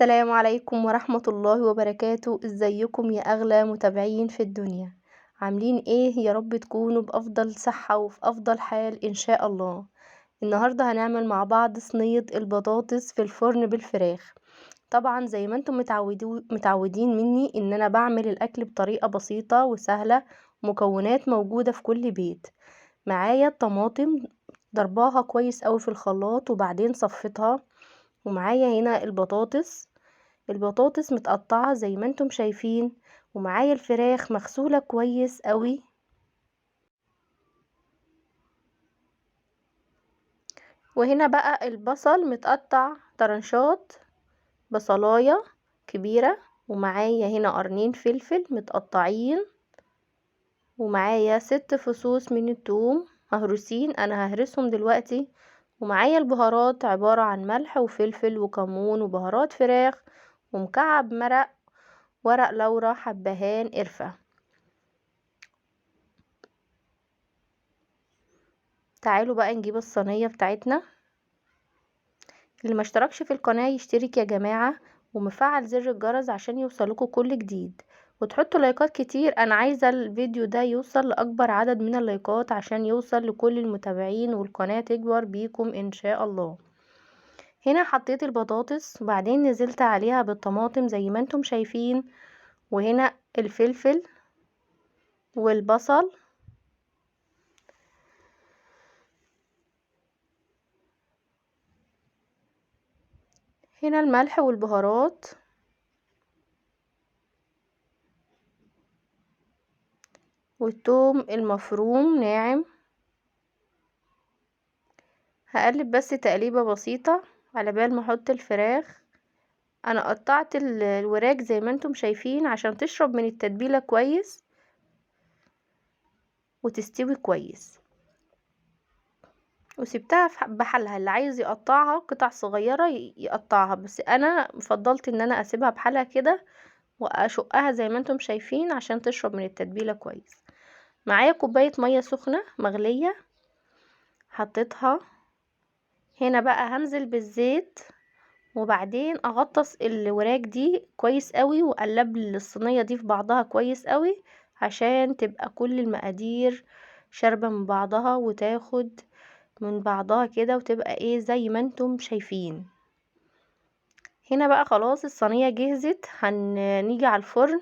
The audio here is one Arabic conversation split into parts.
السلام عليكم ورحمة الله وبركاته. ازيكم يا اغلى متابعين في الدنيا؟ عاملين ايه؟ يا رب تكونوا بافضل صحة وفي افضل حال ان شاء الله. النهاردة هنعمل مع بعض صينية البطاطس في الفرن بالفراخ. طبعا زي ما انتم متعودين مني ان انا بعمل الاكل بطريقة بسيطة وسهلة، مكونات موجودة في كل بيت. معايا الطماطم، ضرباها كويس اوي في الخلاط وبعدين صفتها. ومعايا هنا البطاطس متقطعة زي ما انتم شايفين. ومعايا الفراخ مغسولة كويس قوي. وهنا بقى البصل متقطع طرنشات، بصلاية كبيرة. ومعايا هنا قرنين فلفل متقطعين. ومعايا 6 فصوص من الثوم مهروسين، انا ههرسهم دلوقتي. ومعايا البهارات عبارة عن ملح وفلفل وكمون وبهارات فراخ ومكعب ورق لورا، حبهان قرفة. تعالوا بقى نجيب الصينية بتاعتنا. اللي ما اشتركش في القناة يشترك يا جماعة، ومفعل زر الجرس عشان يوصلكوا كل جديد، وتحطوا لايكات كتير. انا عايزة الفيديو ده يوصل لاكبر عدد من اللايكات عشان يوصل لكل المتابعين والقناة تكبر بيكم ان شاء الله. هنا حطيت البطاطس وبعدين نزلت عليها بالطماطم زي ما انتم شايفين. وهنا الفلفل والبصل. هنا الملح والبهارات والثوم المفروم ناعم. هقلب بس تقليبة بسيطة على بال ما احط الفراخ. انا قطعت الوراك زي ما انتم شايفين عشان تشرب من التتبيلة كويس وتستوي كويس. وسبتها بحالها، اللي عايز يقطعها قطع صغيرة يقطعها، بس انا فضلت ان انا اسيبها بحالها كده واشقها زي ما انتم شايفين عشان تشرب من التتبيلة كويس. معايا كوباية مية سخنة مغلية حطيتها. هنا بقى هنزل بالزيت وبعدين اغطس الوراك دي كويس قوي واقلب الصينيه دي في بعضها كويس قوي عشان تبقى كل المقادير شاربه من بعضها وتاخد من بعضها كده وتبقى ايه زي ما انتم شايفين. هنا بقى خلاص الصينيه جهزت، هنيجي على الفرن.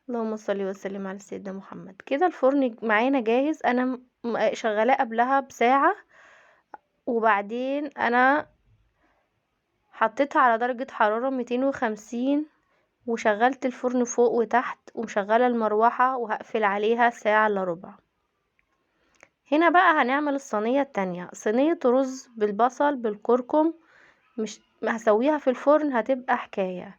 اللهم صل وسلم على سيدنا محمد. كده الفرن معانا جاهز. انا شغلاه قبلها بساعه، وبعدين انا حطيتها على درجة حرارة 250 وشغلت الفرن فوق وتحت ومشغلة المروحة وهقفل عليها ساعة الا ربع. هنا بقى هنعمل الصينية التانية، صينية رز بالبصل بالكركم. مش هسويها في الفرن هتبقى حكاية.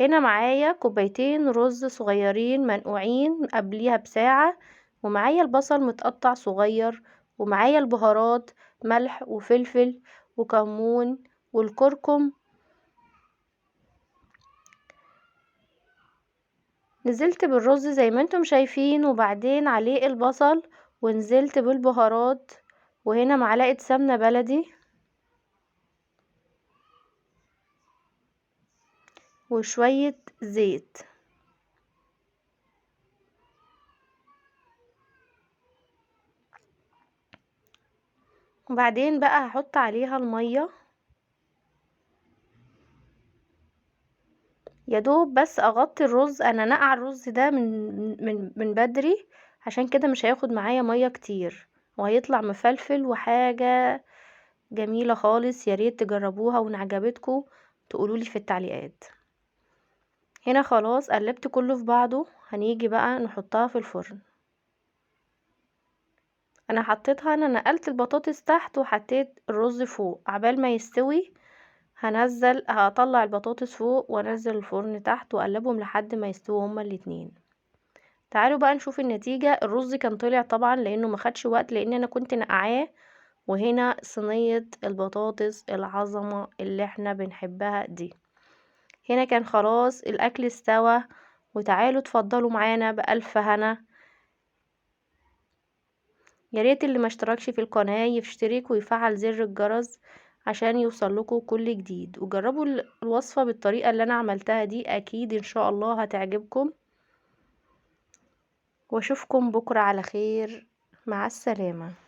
هنا معايا كوبايتين رز صغيرين منقوعين قبليها بساعة. ومعايا البصل متقطع صغير. ومعايا البهارات ملح وفلفل وكمون والكركم. نزلت بالرز زي ما انتم شايفين وبعدين عليه البصل ونزلت بالبهارات. وهنا معلقة سمنة بلدي وشوية زيت. وبعدين بقى هحط عليها المية يا دوب بس اغطي الرز. انا نقع الرز ده من بدري عشان كده مش هياخد معايا مية كتير وهيطلع مفلفل وحاجة جميلة خالص. يا ريت تجربوها وان عجبتكم تقولولي في التعليقات. هنا خلاص قلبت كله في بعضه، هنيجي بقى نحطها في الفرن. انا نقلت البطاطس تحت وحطيت الرز فوق عبال ما يستوي. هطلع البطاطس فوق وانزل الفرن تحت واقلبهم لحد ما يستووا هما الاتنين. تعالوا بقى نشوف النتيجة. الرز كان طلع طبعا لانه ما خدش وقت لان انا كنت نقعاه. وهنا صينية البطاطس العظمة اللي احنا بنحبها دي. هنا كان خلاص الاكل استوى. وتعالوا اتفضلوا معانا بألف هنا. ياريت اللي ما اشتركش في القناة يشترك ويفعل زر الجرس عشان يوصلكوا كل جديد، وجربوا الوصفة بالطريقة اللي انا عملتها دي، اكيد ان شاء الله هتعجبكم. واشوفكم بكرة على خير، مع السلامة.